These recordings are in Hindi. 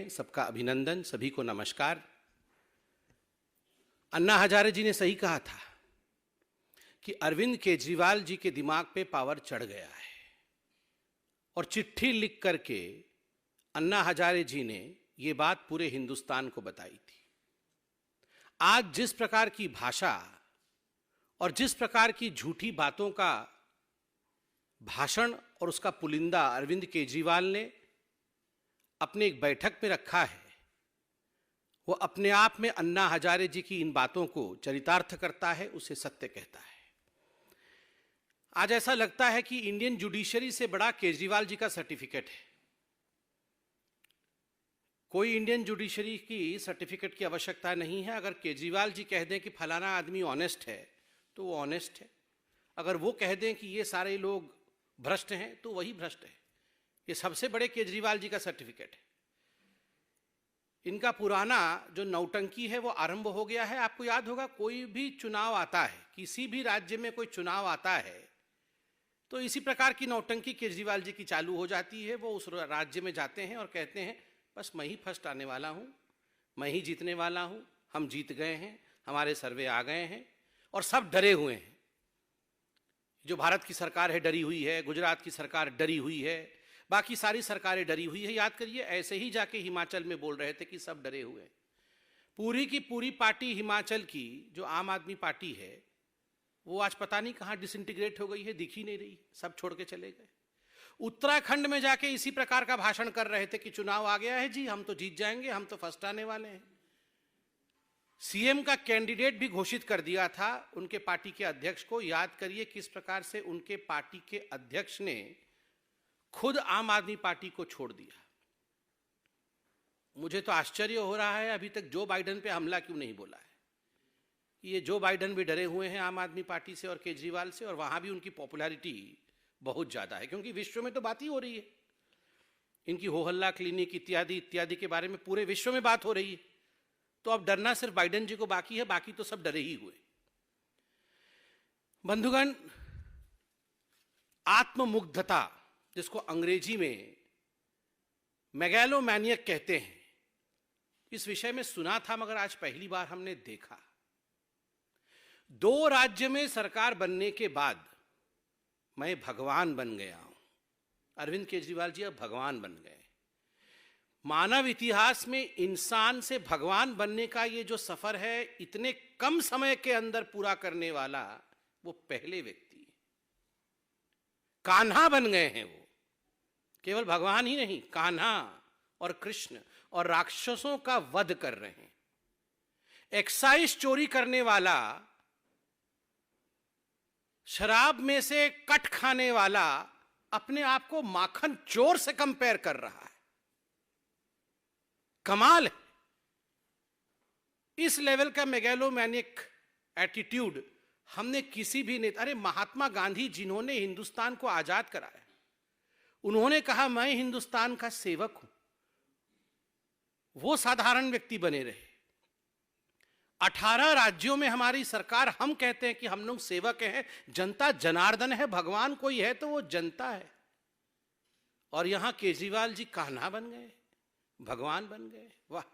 हैं, सबका अभिनंदन, सभी को नमस्कार। अन्ना हजारे जी ने सही कहा था कि अरविंद केजरीवाल जी के दिमाग पे पावर चढ़ गया है और चिट्ठी लिख करके अन्ना हजारे जी ने ये बात पूरे हिंदुस्तान को बताई थी। आज जिस प्रकार की भाषा और जिस प्रकार की झूठी बातों का भाषण और उसका पुलिंदा अरविंद केजरीवाल ने अपने एक बैठक में रखा है, वो अपने आप में अन्ना हजारे जी की इन बातों को चरितार्थ करता है, उसे सत्य कहता है। आज ऐसा लगता है कि इंडियन जुडिशरी से बड़ा केजरीवाल जी का सर्टिफिकेट है। कोई इंडियन जुडिशरी की सर्टिफिकेट की आवश्यकता नहीं है। अगर केजरीवाल जी कह दें कि फलाना आदमी ऑनेस्ट है तो वो ऑनेस्ट है। अगर वो कह दें कि ये सारे लोग भ्रष्ट हैं तो वही भ्रष्ट है। ये सबसे बड़े केजरीवाल जी का सर्टिफिकेट है। इनका पुराना जो नौटंकी है वो आरंभ हो गया है। आपको याद होगा, कोई भी चुनाव आता है, किसी भी राज्य में कोई चुनाव आता है तो इसी प्रकार की नौटंकी केजरीवाल जी की चालू हो जाती है। वो उस राज्य में जाते हैं और कहते हैं बस मैं ही फर्स्ट आने वाला हूं, मैं ही जीतने वाला हूं, हम जीत गए हैं, हमारे सर्वे आ गए हैं और सब डरे हुए हैं। जो भारत की सरकार है डरी हुई है, गुजरात की सरकार डरी हुई है, बाकी सारी सरकारें डरी हुई है। याद करिए, ऐसे ही जाके हिमाचल में बोल रहे थे कि सब डरे हुए हैं। पूरी की पूरी पार्टी हिमाचल की जो आम आदमी पार्टी है वो आज पता नहीं कहां डिसइंटीग्रेट हो गई है, दिख ही नहीं रही, सब छोड़ के चले गए। उत्तराखंड में जाके इसी प्रकार का भाषण कर रहे थे कि चुनाव आ गया है जी, हम तो जीत जाएंगे, हम तो फर्स्ट आने वाले हैं। सीएम का कैंडिडेट भी घोषित कर दिया था उनके पार्टी के अध्यक्ष को। याद करिए किस प्रकार से उनके पार्टी के अध्यक्ष ने खुद आम आदमी पार्टी को छोड़ दिया। मुझे तो आश्चर्य हो रहा है अभी तक जो बाइडेन पे हमला क्यों नहीं बोला है। ये जो बाइडेन भी डरे हुए हैं आम आदमी पार्टी से और केजरीवाल से, और वहां भी उनकी पॉपुलैरिटी बहुत ज्यादा है क्योंकि विश्व में तो बात ही हो रही है। इनकी हो हल्ला क्लिनिक इत्यादि इत्यादि के बारे में पूरे विश्व में बात हो रही है। तो अब डरना सिर्फ बाइडेन जी को बाकी है, बाकी तो सब डरे ही हुए। बंधुगण, आत्ममुग्धता जिसको अंग्रेजी में मेगालोमैनियक कहते हैं, इस विषय में सुना था मगर आज पहली बार हमने देखा। 2 राज्य में सरकार बनने के बाद मैं भगवान बन गया हूं। अरविंद केजरीवाल जी अब भगवान बन गए। मानव इतिहास में इंसान से भगवान बनने का ये जो सफर है, इतने कम समय के अंदर पूरा करने वाला वो पहले व्यक्ति है। कान्हा बन गए हैं वो। केवल भगवान ही नहीं, कान्हा और कृष्ण और राक्षसों का वध कर रहे हैं। एक्साइज चोरी करने वाला, शराब में से कट खाने वाला अपने आप को माखन चोर से कंपेयर कर रहा है। कमाल है। इस लेवल का मेगालोमैनिक एटीट्यूड हमने किसी भी नेता, अरे महात्मा गांधी जिन्होंने हिंदुस्तान को आजाद कराया, उन्होंने कहा मैं हिंदुस्तान का सेवक हूं, वो साधारण व्यक्ति बने रहे। 18 राज्यों में हमारी सरकार, हम कहते हैं कि हम लोग सेवक हैं, जनता जनार्दन है, भगवान कोई है तो वो जनता है। और यहां केजरीवाल जी कान्हा बन गए, भगवान बन गए। वाह।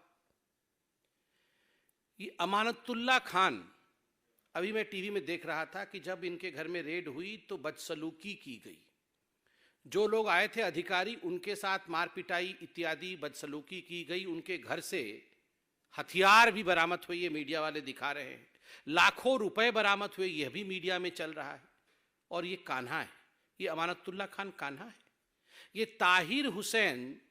ये अमानतुल्लाह खान, अभी मैं टीवी में देख रहा था कि जब इनके घर में रेड हुई तो बदसलूकी की गई। जो लोग आए थे अधिकारी, उनके साथ मारपिटाई इत्यादि बदसलूकी की गई। उनके घर से हथियार भी बरामद हुए, ये मीडिया वाले दिखा रहे हैं। लाखों रुपए बरामद हुए, यह भी मीडिया में चल रहा है। और ये कान्हा है, ये अमानतुल्लाह खान कान्हा है। ये ताहिर हुसैन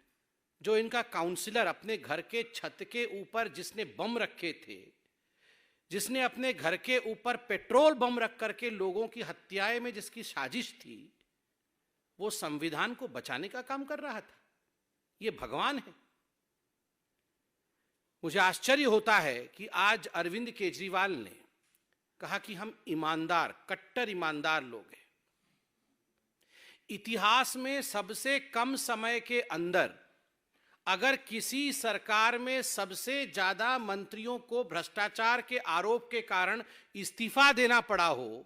जो इनका काउंसलर, अपने घर के छत के ऊपर जिसने बम रखे थे, जिसने अपने घर के ऊपर पेट्रोल बम रख करके लोगों की हत्याएं में जिसकी साजिश थी, वो संविधान को बचाने का काम कर रहा था। ये भगवान है। मुझे आश्चर्य होता है कि आज अरविंद केजरीवाल ने कहा कि हम ईमानदार, कट्टर ईमानदार लोग हैं। इतिहास में सबसे कम समय के अंदर अगर किसी सरकार में सबसे ज्यादा मंत्रियों को भ्रष्टाचार के आरोप के कारण इस्तीफा देना पड़ा हो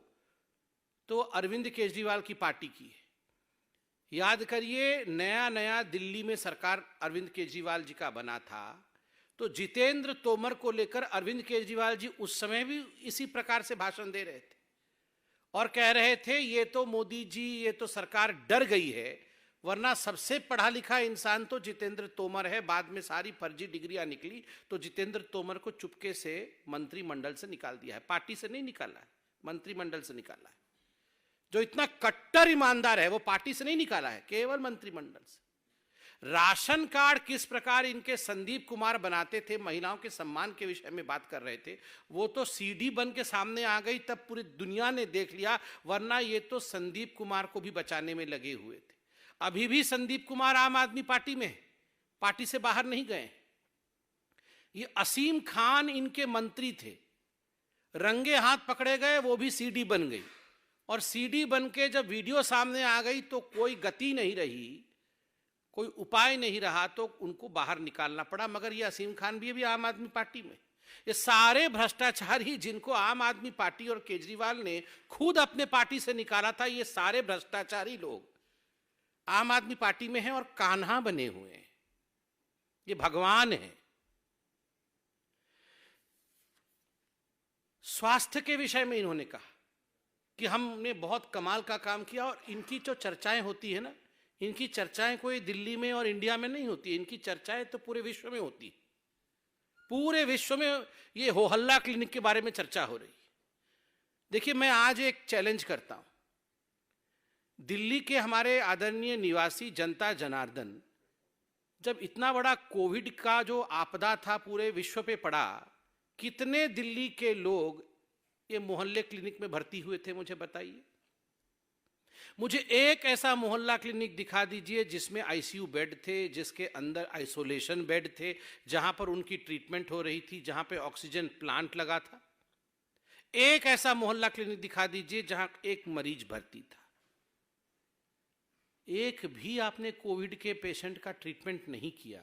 तो अरविंद केजरीवाल की पार्टी की है। याद करिए, नया नया दिल्ली में सरकार अरविंद केजरीवाल जी का बना था, तो जितेंद्र तोमर को लेकर अरविंद केजरीवाल जी उस समय भी इसी प्रकार से भाषण दे रहे थे और कह रहे थे ये तो मोदी जी, ये तो सरकार डर गई है, वरना सबसे पढ़ा लिखा इंसान तो जितेंद्र तोमर है। बाद में सारी फर्जी डिग्रियां निकली तो जितेंद्र तोमर को चुपके से मंत्रिमंडल से निकाल दिया है, पार्टी से नहीं निकाला है, मंत्रिमंडल से निकाला है। जो इतना कट्टर ईमानदार है वो पार्टी से नहीं निकाला है, केवल मंत्रिमंडल से। राशन कार्ड किस प्रकार इनके संदीप कुमार बनाते थे, महिलाओं के सम्मान के विषय में बात कर रहे थे, वो तो सीडी बन के सामने आ गई, तब पूरी दुनिया ने देख लिया, वरना ये तो संदीप कुमार को भी बचाने में लगे हुए थे। अभी भी संदीप कुमार आम आदमी पार्टी में, पार्टी से बाहर नहीं गए। ये असीम खान इनके मंत्री थे, रंगे हाथ पकड़े गए, वो भी सीडी बन गई, और सीडी बन के जब वीडियो सामने आ गई तो कोई गति नहीं रही, कोई उपाय नहीं रहा, तो उनको बाहर निकालना पड़ा। मगर ये असीम खान भी आम आदमी पार्टी में। ये सारे भ्रष्टाचारी जिनको आम आदमी पार्टी और केजरीवाल ने खुद अपने पार्टी से निकाला था, ये सारे भ्रष्टाचारी लोग आम आदमी पार्टी में हैं और कान्हा बने हुए हैं, ये भगवान है। स्वास्थ्य के विषय में इन्होंने कहा कि हमने बहुत कमाल का काम किया, और इनकी जो चर्चाएं होती है ना, इनकी चर्चाएं कोई दिल्ली में और इंडिया में नहीं होती, इनकी चर्चाएं तो पूरे विश्व में होती। पूरे विश्व में ये हो हल्ला क्लिनिक के बारे में चर्चा हो रही। देखिए, मैं आज एक चैलेंज करता हूं, दिल्ली के हमारे आदरणीय निवासी जनता जनार्दन, जब इतना बड़ा कोविड का जो आपदा था पूरे विश्व पे पड़ा, कितने दिल्ली के लोग ये मोहल्ले क्लिनिक में भर्ती हुए थे, मुझे बताइए। मुझे एक ऐसा मोहल्ला क्लिनिक दिखा दीजिए जिसमें आईसीयू बेड थे, जिसके अंदर आइसोलेशन बेड थे, जहां पर उनकी ट्रीटमेंट हो रही थी, जहां पे ऑक्सीजन प्लांट लगा था। एक ऐसा मोहल्ला क्लिनिक दिखा दीजिए जहां एक मरीज भर्ती था। एक भी आपने कोविड के पेशेंट का ट्रीटमेंट नहीं किया,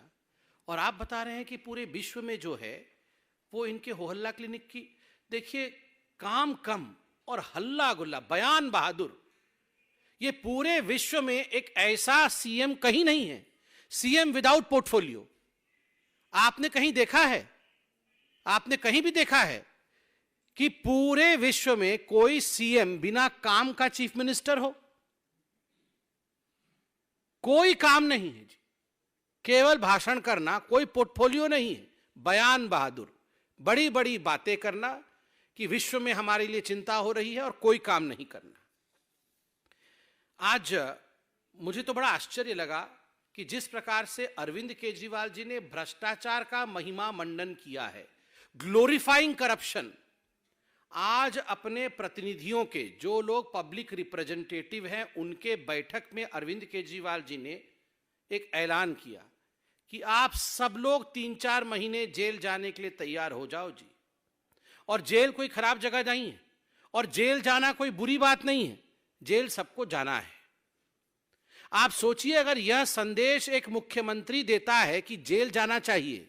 और आप बता रहे हैं कि पूरे विश्व में जो है वो इनके मोहल्ला क्लिनिक की। देखिए, काम कम और हल्ला गुल्ला, बयान बहादुर। ये पूरे विश्व में एक ऐसा सीएम कहीं नहीं है, सीएम विदाउट पोर्टफोलियो। आपने कहीं देखा है, आपने कहीं भी देखा है कि पूरे विश्व में कोई सीएम बिना काम का चीफ मिनिस्टर हो? कोई काम नहीं है जी, केवल भाषण करना, कोई पोर्टफोलियो नहीं है, बयान बहादुर, बड़ी बड़ी बातें करना कि विश्व में हमारे लिए चिंता हो रही है और कोई काम नहीं करना। आज मुझे तो बड़ा आश्चर्य लगा कि जिस प्रकार से अरविंद केजरीवाल जी ने भ्रष्टाचार का महिमा मंडन किया है, ग्लोरीफाइंग करप्शन, आज अपने प्रतिनिधियों के, जो लोग पब्लिक रिप्रेजेंटेटिव हैं, उनके बैठक में अरविंद केजरीवाल जी ने एक ऐलान किया कि आप सब लोग 3-4 महीने जेल जाने के लिए तैयार हो जाओ जी। और जेल कोई खराब जगह नहीं है, और जेल जाना कोई बुरी बात नहीं है, जेल सबको जाना है। आप सोचिए, अगर यह संदेश एक मुख्यमंत्री देता है कि जेल जाना चाहिए,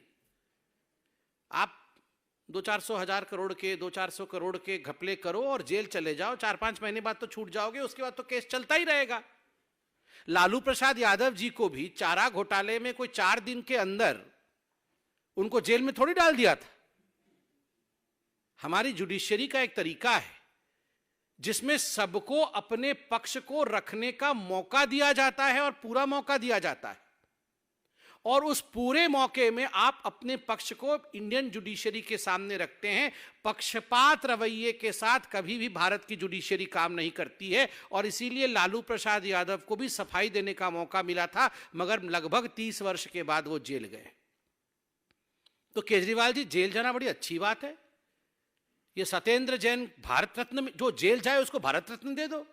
आप 200-400 हजार करोड़ के, 200-400 करोड़ के घपले करो और जेल चले जाओ, 4-5 महीने बाद तो छूट जाओगे, उसके बाद तो केस चलता ही रहेगा। लालू प्रसाद यादव जी को भी चारा घोटाले में कोई 4 दिन के अंदर उनको जेल में थोड़ी डाल दिया था। हमारी जुडिशरी का एक तरीका है जिसमें सबको अपने पक्ष को रखने का मौका दिया जाता है, और पूरा मौका दिया जाता है, और उस पूरे मौके में आप अपने पक्ष को इंडियन जुडिशरी के सामने रखते हैं। पक्षपात रवैये के साथ कभी भी भारत की जुडिशरी काम नहीं करती है, और इसीलिए लालू प्रसाद यादव को भी सफाई देने का मौका मिला था, मगर लगभग 30 वर्ष के बाद वो जेल गए। तो केजरीवाल जी, जेल जाना बड़ी अच्छी बात है। ये सत्येंद्र जैन भारत रत्न, जो जेल जाए उसको भारत रत्न दे दो।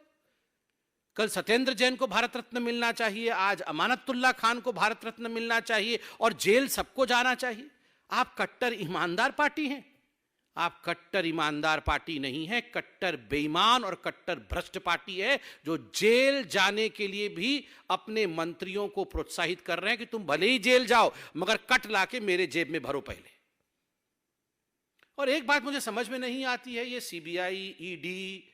कल सत्येंद्र जैन को भारत रत्न मिलना चाहिए, आज अमानतुल्लाह खान को भारत रत्न मिलना चाहिए, और जेल सबको जाना चाहिए। आप कट्टर ईमानदार पार्टी हैं। आप कट्टर ईमानदार पार्टी नहीं है, कट्टर बेईमान और कट्टर भ्रष्ट पार्टी है, जो जेल जाने के लिए भी अपने मंत्रियों को प्रोत्साहित कर रहे हैं कि तुम भले ही जेल जाओ, मगर कट लाके मेरे जेब में भरो पहले। और एक बात मुझे समझ में नहीं आती है, ये सीबीआई, ईडी,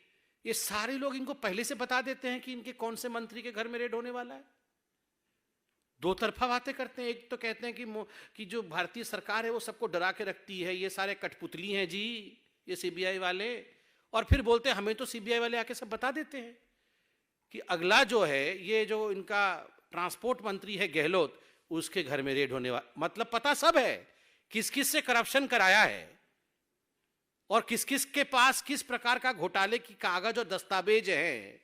ये सारे लोग इनको पहले से बता देते हैं कि इनके कौन से मंत्री के घर में रेड होने वाला है। दो तरफा बातें करते हैं। एक तो कहते हैं कि जो भारतीय सरकार है वो सबको डरा के रखती है, ये सारे कठपुतली हैं जी ये सीबीआई वाले, और फिर बोलते हैं हमें तो सीबीआई वाले आके सब बता देते हैं कि अगला जो है ये जो इनका ट्रांसपोर्ट मंत्री है गहलोत, उसके घर में रेड होने वाला। मतलब पता सब है किस किस से करप्शन कराया है और किस किस के पास किस प्रकार का घोटाले की कागज और दस्तावेज है,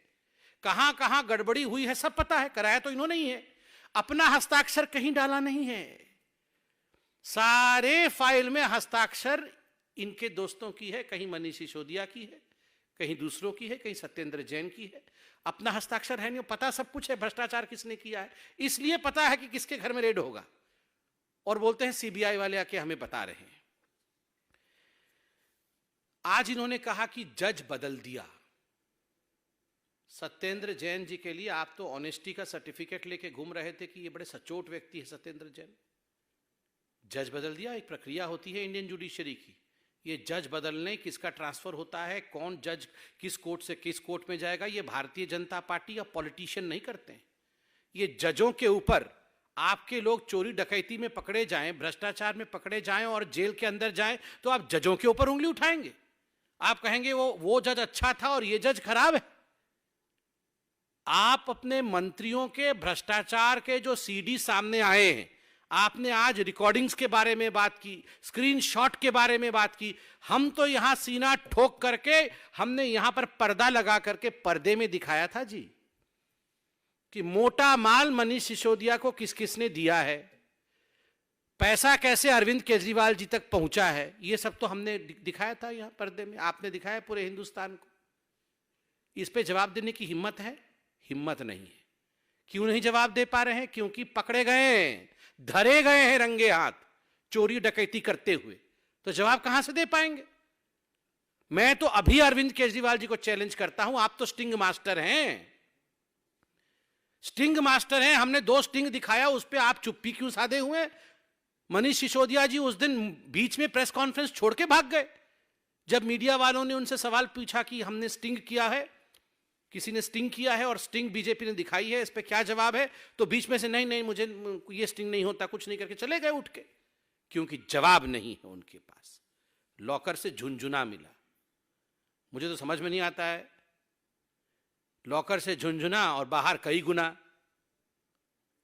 कहां कहां गड़बड़ी हुई है, सब पता है। कराया तो इन्होंने ही है, अपना हस्ताक्षर कहीं डाला नहीं है। सारे फाइल में हस्ताक्षर इनके दोस्तों की है, कहीं मनीष सिसोदिया की है, कहीं दूसरों की है, कहीं सत्येंद्र जैन की है। अपना हस्ताक्षर है नहीं, पता सब कुछ है भ्रष्टाचार किसने किया है, इसलिए पता है कि किसके घर में रेड होगा। और बोलते हैं सीबीआई वाले आके हमें बता रहे हैं। आज इन्होंने कहा कि जज बदल दिया। सत्येंद्र जैन जी के लिए आप तो ऑनेस्टी का सर्टिफिकेट लेके घूम रहे थे कि ये बड़े सचोट व्यक्ति है सत्येंद्र जैन। जज बदल दिया, एक प्रक्रिया होती है इंडियन जुडिशरी की। ये जज बदलने, किसका ट्रांसफर होता है, कौन जज किस कोर्ट से किस कोर्ट में जाएगा, ये भारतीय जनता पार्टी या पॉलिटिशियन नहीं करते हैं। ये जजों के ऊपर आपके लोग चोरी डकैती में पकड़े जाएं, भ्रष्टाचार में पकड़े जाएं और जेल के अंदर जाएं, तो आप जजों के ऊपर उंगली उठाएंगे। आप कहेंगे वो जज अच्छा था और ये जज खराब है। आप अपने मंत्रियों के भ्रष्टाचार के जो सीडी सामने आए हैं, आपने आज रिकॉर्डिंग्स के बारे में बात की, स्क्रीनशॉट के बारे में बात की। हम तो यहां सीना ठोक करके हमने यहां पर पर्दा लगा करके पर्दे में दिखाया था जी कि मोटा माल मनीष सिसोदिया को किस किसने दिया है, पैसा कैसे अरविंद केजरीवाल जी तक पहुंचा है, ये सब तो हमने दिखाया था यहां पर्दे में। आपने दिखाया पूरे हिंदुस्तान को। इस पे जवाब देने की हिम्मत है? हिम्मत नहीं है। क्यों नहीं जवाब दे पा रहे हैं? क्योंकि पकड़े गए हैं, धरे गए हैं रंगे हाथ चोरी डकैती करते हुए। तो जवाब कहां से दे पाएंगे? मैं तो अभी अरविंद केजरीवाल जी को चैलेंज करता हूं, आप तो स्टिंग मास्टर हैं, स्टिंग मास्टर हैं। हमने 2 स्टिंग दिखाया, उस पर आप चुप्पी क्यों साधे हुए? मनीष सिसोदिया जी उस दिन बीच में प्रेस कॉन्फ्रेंस छोड़ के भाग गए। जब मीडिया वालों ने उनसे सवाल पूछा कि हमने स्टिंग किया है, किसी ने स्टिंग किया है और स्टिंग बीजेपी ने दिखाई है, इस पे क्या जवाब है, तो बीच में से नहीं मुझे ये स्टिंग नहीं होता, कुछ नहीं करके चले गए उठ के, क्योंकि जवाब नहीं है उनके पास। लॉकर से झुनझुना मिला। मुझे तो समझ में नहीं आता है, लॉकर से झुनझुना और बाहर कई गुना।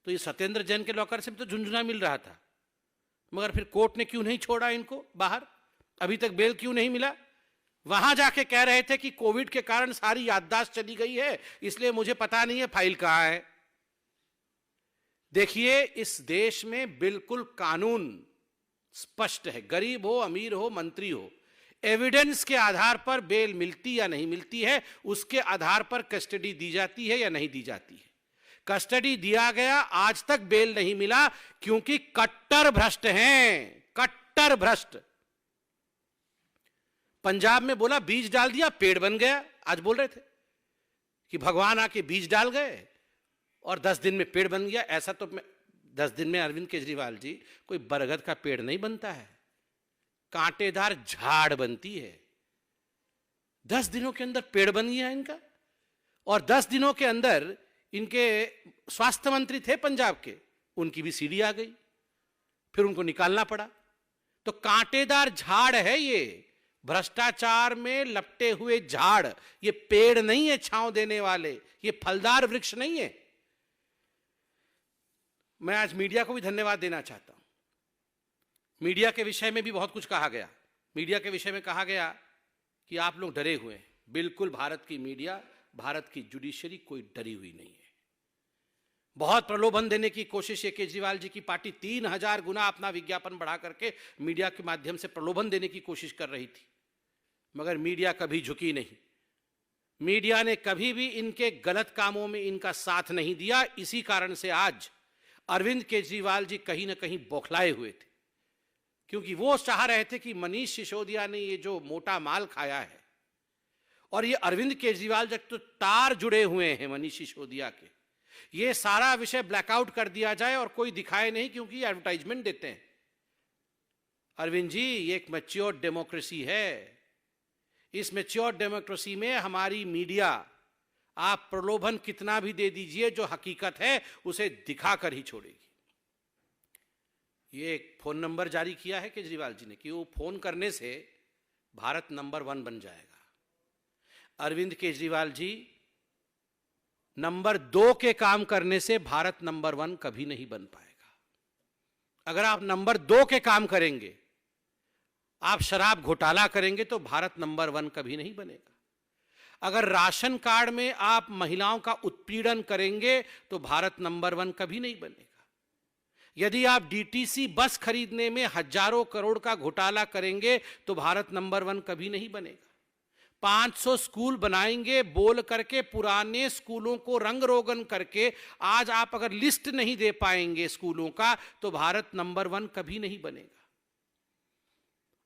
तो ये सत्येंद्र जैन के लॉकर से भी तो झुनझुना मिल रहा था, मगर फिर कोर्ट ने क्यों नहीं छोड़ा इनको बाहर? अभी तक बेल क्यों नहीं मिला? वहां जाके कह रहे थे कि कोविड के कारण सारी याददाश्त चली गई है, इसलिए मुझे पता नहीं है फाइल कहां है। देखिए, इस देश में बिल्कुल कानून स्पष्ट है। गरीब हो, अमीर हो, मंत्री हो, एविडेंस के आधार पर बेल मिलती या नहीं मिलती है, उसके आधार पर कस्टडी दी जाती है या नहीं दी जाती है। कस्टडी दिया गया, आज तक बेल नहीं मिला, क्योंकि कट्टर भ्रष्ट हैं, कट्टर भ्रष्ट। पंजाब में बोला बीज डाल दिया पेड़ बन गया। आज बोल रहे थे कि भगवान आके बीज डाल गए और 10 दिन में पेड़ बन गया। ऐसा तो 10 दिन में अरविंद केजरीवाल जी कोई बरगद का पेड़ नहीं बनता है, कांटेदार झाड़ बनती है। 10 दिनों के अंदर पेड़ बन गया इनका। और 10 दिनों के अंदर इनके स्वास्थ्य मंत्री थे पंजाब के, उनकी भी सीडी आ गई, फिर उनको निकालना पड़ा। तो कांटेदार झाड़ है ये, भ्रष्टाचार में लपटे हुए झाड़। ये पेड़ नहीं है छांव देने वाले, ये फलदार वृक्ष नहीं है। मैं आज मीडिया को भी धन्यवाद देना चाहता हूं। मीडिया के विषय में भी बहुत कुछ कहा गया। मीडिया के विषय में कहा गया कि आप लोग डरे हुए हैं। बिल्कुल, भारत की मीडिया, भारत की जुडिशरी कोई डरी हुई नहीं है। बहुत प्रलोभन देने की कोशिश ये केजरीवाल जी की पार्टी 3000 गुना अपना विज्ञापन बढ़ा करके मीडिया के माध्यम से प्रलोभन देने की कोशिश कर रही थी, मगर मीडिया कभी झुकी नहीं। मीडिया ने कभी भी इनके गलत कामों में इनका साथ नहीं दिया। इसी कारण से आज अरविंद केजरीवाल जी कहीं ना कहीं बौखलाए हुए थे, क्योंकि वो चाह रहे थे कि मनीष सिसोदिया ने ये जो मोटा माल खाया है, और ये अरविंद केजरीवाल जब तो तार जुड़े हुए हैं मनीष सिसोदिया के, ये सारा विषय ब्लैकआउट कर दिया जाए और कोई दिखाए नहीं, क्योंकि एडवर्टाइजमेंट देते हैं। अरविंद जी, ये एक मैच्योर डेमोक्रेसी है, इस मैच्योर डेमोक्रेसी में हमारी मीडिया, आप प्रलोभन कितना भी दे दीजिए, जो हकीकत है उसे दिखाकर ही छोड़ेगी। ये एक फोन नंबर जारी किया है केजरीवाल जी ने कि वो फोन करने से भारत नंबर 1 बन जाएगा। अरविंद केजरीवाल जी, नंबर 2 के काम करने से भारत नंबर 1 कभी नहीं बन पाएगा। अगर आप नंबर 2 के काम करेंगे, आप शराब घोटाला करेंगे, तो भारत नंबर 1 कभी नहीं बनेगा। अगर राशन कार्ड में आप महिलाओं का उत्पीड़न करेंगे, तो भारत नंबर 1 कभी नहीं बनेगा। यदि आप डीटीसी बस खरीदने में हजारों करोड़ का घोटाला करेंगे, तो भारत नंबर 1 कभी नहीं बनेगा। 500 स्कूल बनाएंगे बोल करके, पुराने स्कूलों को रंग रोगन करके, आज आप अगर लिस्ट नहीं दे पाएंगे स्कूलों का, तो भारत नंबर 1 कभी नहीं बनेगा।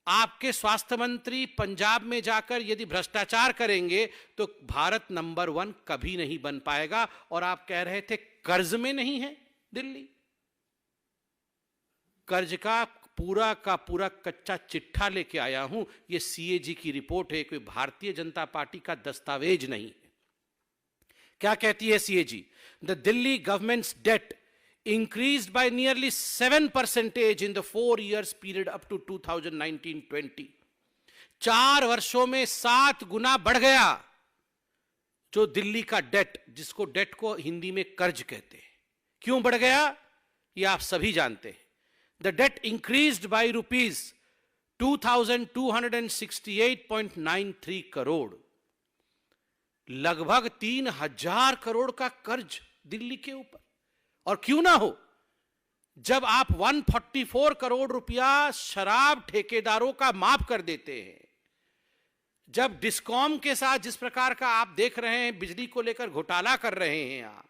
आपके स्वास्थ्य मंत्री पंजाब में जाकर यदि भ्रष्टाचार करेंगे, तो भारत नंबर 1 कभी नहीं बन पाएगा। और आप कह रहे थे कर्ज में नहीं है दिल्ली। कर्ज का पूरा कच्चा चिट्ठा लेके आया हूं। यह सीएजी की रिपोर्ट है, कोई भारतीय जनता पार्टी का दस्तावेज नहीं है। क्या कहती है CAG? The Delhi government's debt increased by nearly 7% in the 4 years period up to 2019-20। 4 वर्षों में 7 गुना बढ़ गया जो दिल्ली का डेट, जिसको डेट को हिंदी में कर्ज कहते हैं। क्यों बढ़ गया, ये आप सभी जानते हैं। The debt increased by rupees 2268.93 crore, लगभग 3000 करोड़ का कर्ज दिल्ली के ऊपर। और क्यों ना हो, जब आप 144 करोड़ रुपया शराब ठेकेदारों का माफ कर देते हैं, जब डिस्कॉम के साथ जिस प्रकार का आप देख रहे हैं बिजली को लेकर घोटाला कर रहे हैं, आप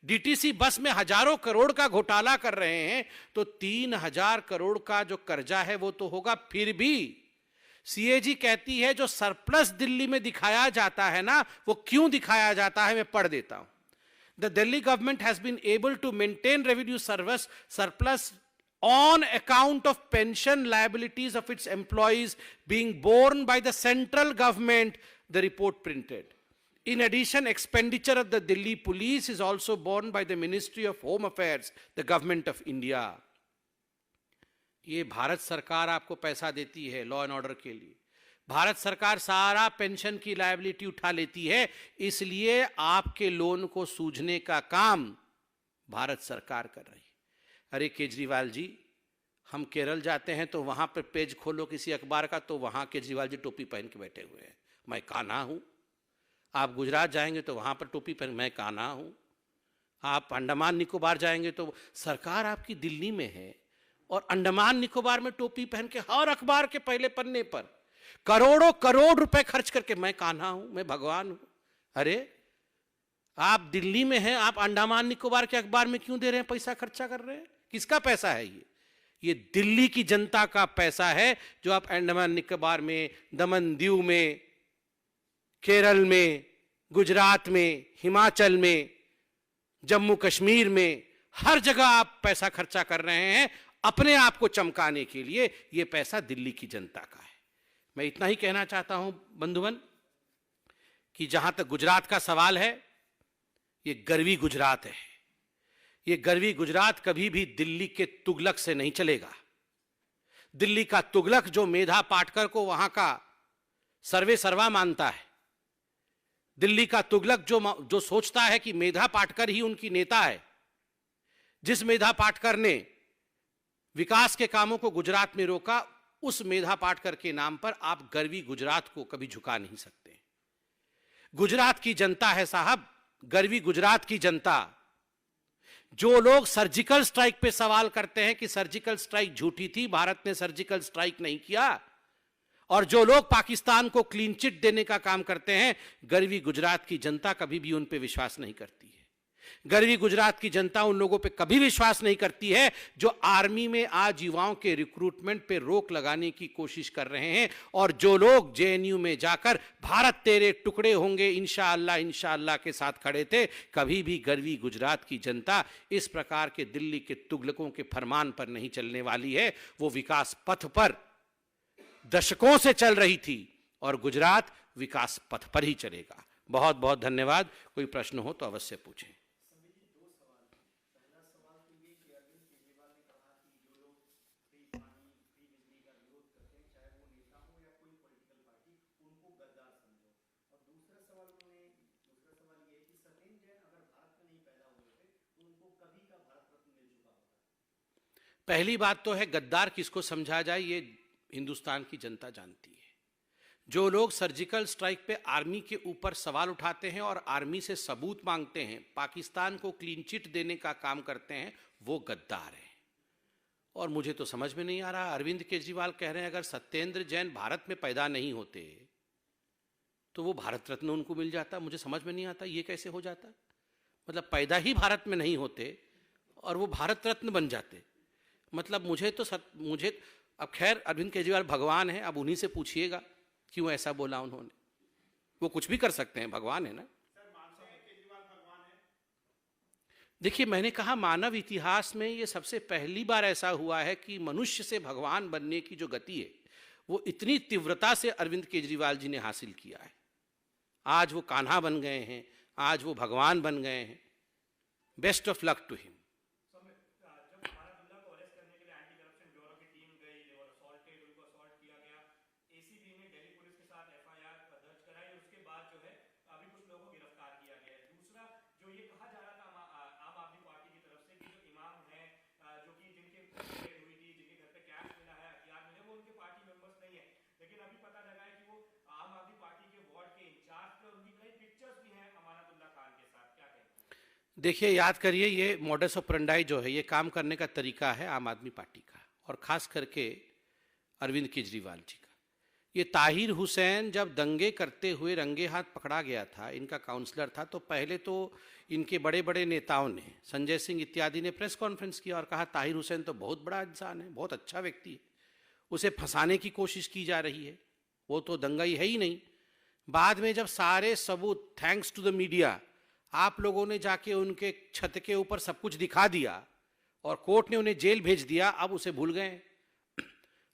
डीटीसी बस में हजारों करोड़ का घोटाला कर रहे हैं, तो 3000 करोड़ का जो कर्जा है वो तो होगा। फिर भी सीएजी कहती है जो सरप्लस दिल्ली में दिखाया जाता है ना, वो क्यों दिखाया जाता है, मैं पढ़ देता हूं। The Delhi government has been able to maintain revenue surplus on account of pension liabilities of its employees being borne by the central government, the report printed. In addition, expenditure of the Delhi police is also borne by the Ministry of Home Affairs, the government of India. ये भारत सरकार आपको पैसा देती है लॉ एंड ऑर्डर के लिए। भारत सरकार सारा पेंशन की लायबिलिटी उठा लेती है, इसलिए आपके लोन को सूझने का काम भारत सरकार कर रही है। अरे केजरीवाल जी, हम केरल जाते हैं तो वहां पर पेज खोलो किसी अखबार का, तो वहां केजरीवाल जी टोपी पहन के बैठे हुए हैं, मैं कान्हा हूं। आप गुजरात जाएंगे तो वहां पर टोपी पहन, मैं कान्हा हूं। आप अंडमान निकोबार जाएंगे तो सरकार आपकी दिल्ली में है, और अंडमान निकोबार में टोपी पहन के हर अखबार के पहले पन्ने पर करोड़ों करोड़ रुपए खर्च करके, मैं कान्हा हूं, मैं भगवान हूं। अरे आप दिल्ली में हैं, आप अंडमान निकोबार के अखबार में क्यों दे रहे हैं, पैसा खर्चा कर रहे हैं? किसका पैसा है ये दिल्ली की जनता का पैसा है, जो आप अंडमान निकोबार में, दमन दीव में, केरल में, गुजरात में, हिमाचल में, जम्मू कश्मीर में, हर जगह आप पैसा खर्चा कर रहे हैं अपने आप को चमकाने के लिए। यह पैसा दिल्ली की जनता का है। मैं इतना ही कहना चाहता हूं बंधुगण कि जहां तक गुजरात का सवाल है, ये गर्वी गुजरात है। ये गर्वी गुजरात कभी भी दिल्ली के तुगलक से नहीं चलेगा। दिल्ली का तुगलक जो मेधा पाटकर को वहां का सर्वे सर्वा मानता है, दिल्ली का तुगलक जो सोचता है कि मेधा पाटकर ही उनकी नेता है, जिस मेधा पाटकर ने विकास के कामों को गुजरात में रोका, उस मेधा पाटकर के नाम पर आप गर्वी गुजरात को कभी झुका नहीं सकते। गुजरात की जनता है साहब, गर्वी गुजरात की जनता। जो लोग सर्जिकल स्ट्राइक पे सवाल करते हैं कि सर्जिकल स्ट्राइक झूठी थी, भारत ने सर्जिकल स्ट्राइक नहीं किया, और जो लोग पाकिस्तान को क्लीन चिट देने का काम करते हैं, गर्वी गुजरात की जनता कभी भी उन पे विश्वास नहीं करती है। गर्वी गुजरात की जनता उन लोगों पे कभी विश्वास नहीं करती है जो आर्मी में आज युवाओं के रिक्रूटमेंट पे रोक लगाने की कोशिश कर रहे हैं, और जो लोग जेएनयू में जाकर भारत तेरे टुकड़े होंगे इंशाअल्लाह इंशाअल्लाह के साथ खड़े थे। कभी भी गर्वी गुजरात की जनता इस प्रकार के दिल्ली के तुगलकों के फरमान पर नहीं चलने वाली है। वो विकास पथ पर दशकों से चल रही थी और गुजरात विकास पथ पर ही चलेगा। बहुत बहुत धन्यवाद। कोई प्रश्न हो तो अवश्य पूछें। पहली बात तो है, गद्दार किसको समझा जाए ये हिंदुस्तान की जनता जानती है। जो लोग सर्जिकल स्ट्राइक पे आर्मी के ऊपर सवाल उठाते हैं और आर्मी से सबूत मांगते हैं, पाकिस्तान को क्लीन चिट देने का काम करते हैं, वो गद्दार हैं। और मुझे तो समझ में नहीं आ रहा, अरविंद केजरीवाल कह रहे हैं अगर सत्येंद्र जैन भारत में पैदा नहीं होते तो वो भारत रत्न उनको मिल जाता। मुझे समझ में नहीं आता ये कैसे हो जाता। मतलब पैदा ही भारत में नहीं होते और वो भारत रत्न बन जाते। मतलब मुझे अब खैर अरविंद केजरीवाल भगवान है, अब उन्हीं से पूछिएगा क्यों ऐसा बोला उन्होंने। वो कुछ भी कर सकते हैं, भगवान है ना। देखिए, मैंने कहा मानव इतिहास में ये सबसे पहली बार ऐसा हुआ है कि मनुष्य से भगवान बनने की जो गति है वो इतनी तीव्रता से अरविंद केजरीवाल जी ने हासिल किया है। आज वो कान्हा बन गए हैं, आज वो भगवान बन गए हैं। Best of luck to him. देखिए, याद करिए, ये मॉडस ऑपरेंडाई जो है, ये काम करने का तरीका है आम आदमी पार्टी का और खास करके अरविंद केजरीवाल जी का। ये ताहिर हुसैन जब दंगे करते हुए रंगे हाथ पकड़ा गया था, इनका काउंसलर था, तो पहले तो इनके बड़े बड़े नेताओं ने, संजय सिंह इत्यादि ने प्रेस कॉन्फ्रेंस किया और कहा ताहिर हुसैन तो बहुत बड़ा इंसान है, बहुत अच्छा व्यक्ति है, उसे फंसाने की कोशिश की जा रही है, वो तो दंगाई है ही नहीं। बाद में जब सारे सबूत, थैंक्स टू द मीडिया, आप लोगों ने जाके उनके छत के ऊपर सब कुछ दिखा दिया और कोर्ट ने उन्हें जेल भेज दिया, अब उसे भूल गए।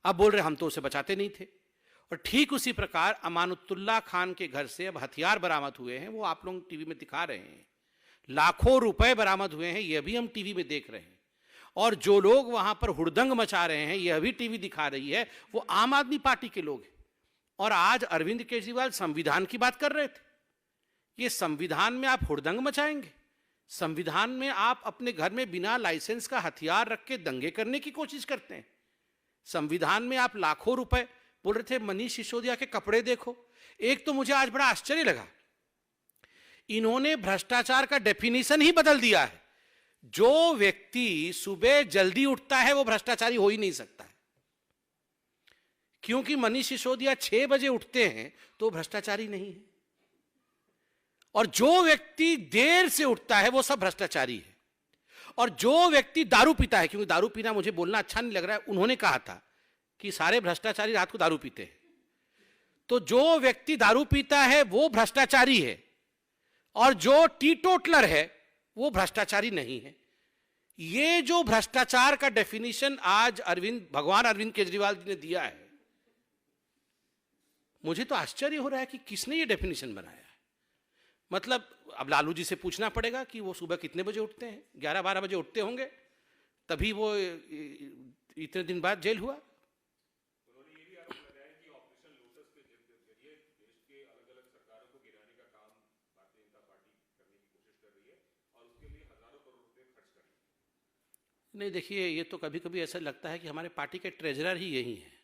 अब बोल रहे हम तो उसे बचाते नहीं थे। और ठीक उसी प्रकार अमानुतुल्लाह खान के घर से अब हथियार बरामद हुए हैं, वो आप लोग टीवी में दिखा रहे हैं। लाखों रुपए बरामद हुए हैं, यह भी हम टीवी में देख रहे हैं। और जो लोग वहां पर हुड़दंग मचा रहे हैं, यह भी टीवी दिखा रही है, वो आम आदमी पार्टी के लोग हैं। और आज अरविंद केजरीवाल संविधान की बात कर रहे थे। ये संविधान में आप हुड़दंग मचाएंगे? संविधान में आप अपने घर में बिना लाइसेंस का हथियार रख के दंगे करने की कोशिश करते हैं। संविधान में आप लाखों रुपए, बोल रहे थे मनीष सिसोदिया के कपड़े देखो। एक तो मुझे आज बड़ा आश्चर्य लगा, इन्होंने भ्रष्टाचार का डेफिनेशन ही बदल दिया है। जो व्यक्ति सुबह जल्दी उठता है वो भ्रष्टाचारी हो ही नहीं सकता है, क्योंकि मनीष सिसोदिया 6 बजे उठते हैं तो भ्रष्टाचारी नहीं है। और जो व्यक्ति देर से उठता है वो सब भ्रष्टाचारी है। और जो व्यक्ति दारू पीता है, क्योंकि दारू पीना मुझे बोलना अच्छा नहीं लग रहा है, उन्होंने कहा था कि सारे भ्रष्टाचारी रात को दारू पीते हैं, तो जो व्यक्ति दारू पीता है वो भ्रष्टाचारी है और जो टीटोटलर है वो भ्रष्टाचारी नहीं है। ये जो भ्रष्टाचार का डेफिनेशन आज भगवान अरविंद केजरीवाल जी ने दिया है, मुझे तो आश्चर्य हो रहा है कि किसने ये डेफिनेशन बनाया है। मतलब अब लालू जी से पूछना पड़ेगा कि वो सुबह कितने बजे उठते हैं। 11-12 बजे उठते होंगे, तभी वो इतने दिन बाद जेल हुआ। उन्होंने ये भी आरोप लगाया कि ऑपरेशन लोटस के जरिए देश के अलग-अलग सरकारों को गिराने का काम भारतीय जनता पार्टी करने की कोशिश कर रही है और उसके लिए हजारों करोड़ रुपए खर्च कर रही है। नहीं, देखिए, ये तो कभी कभी ऐसा लगता है कि हमारे पार्टी के ट्रेजरर ही यही हैं।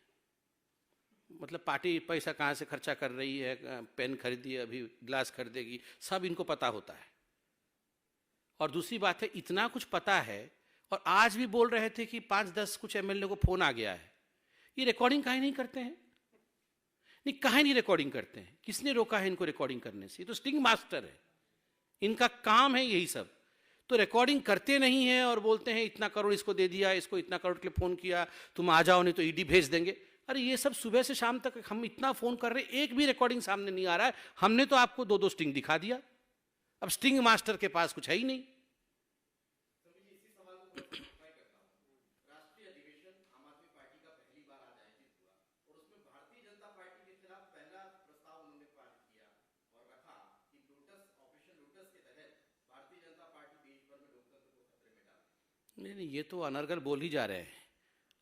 मतलब पार्टी पैसा कहाँ से खर्चा कर रही है, पेन खरीदी है, अभी ग्लास खरीदेगी, सब इनको पता होता है। और दूसरी बात है, इतना कुछ पता है और आज भी बोल रहे थे कि 5-10 कुछ एमएलए को फोन आ गया है। ये रिकॉर्डिंग काहे नहीं करते हैं? नहीं, काहे नहीं रिकॉर्डिंग करते हैं? किसने रोका है इनको रिकॉर्डिंग करने से? ये तो स्टिंग मास्टर है, इनका काम है यही सब। तो रिकॉर्डिंग करते नहीं है और बोलते हैं इतना करोड़ इसको दे दिया, इसको इतना करोड़ के लिए फोन किया, तुम आ जाओ नहीं तो ईडी भेज देंगे। अरे ये सब सुबह से शाम तक हम इतना फोन कर रहे हैं, एक भी रिकॉर्डिंग सामने नहीं आ रहा है। हमने तो आपको 2-2 स्टिंग दिखा दिया, अब स्टिंग मास्टर के पास कुछ है ही नहीं। राष्ट्रीय अधिवेशन आम आदमी पार्टी का पहली बार आज आयोजित हुआ और उसमें भारतीय जनता पार्टी के खिलाफ पहला नहीं, ये तो अनर्गल बोल ही जा रहे हैं।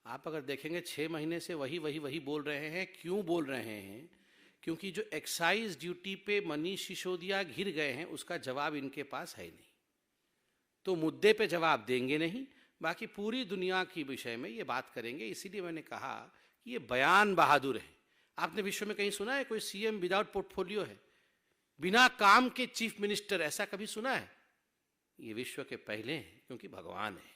आप अगर देखेंगे 6 महीने से वही बोल रहे हैं। क्यों बोल रहे हैं? क्योंकि जो एक्साइज ड्यूटी पे मनीष सिसोदिया घिर गए हैं, उसका जवाब इनके पास है नहीं, तो मुद्दे पे जवाब देंगे नहीं, बाकी पूरी दुनिया की विषय में ये बात करेंगे। इसीलिए मैंने कहा कि ये बयान बहादुर है। आपने विश्व में कहीं सुना है कोई सीएम विदाउट पोर्टफोलियो है, बिना काम के चीफ मिनिस्टर? ऐसा कभी सुना है? ये विश्व के पहले हैं, क्योंकि भगवान है।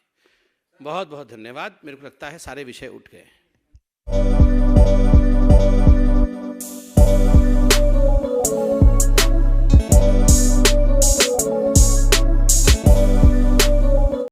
बहुत बहुत धन्यवाद। मेरे को लगता है सारे विषय उठ गए।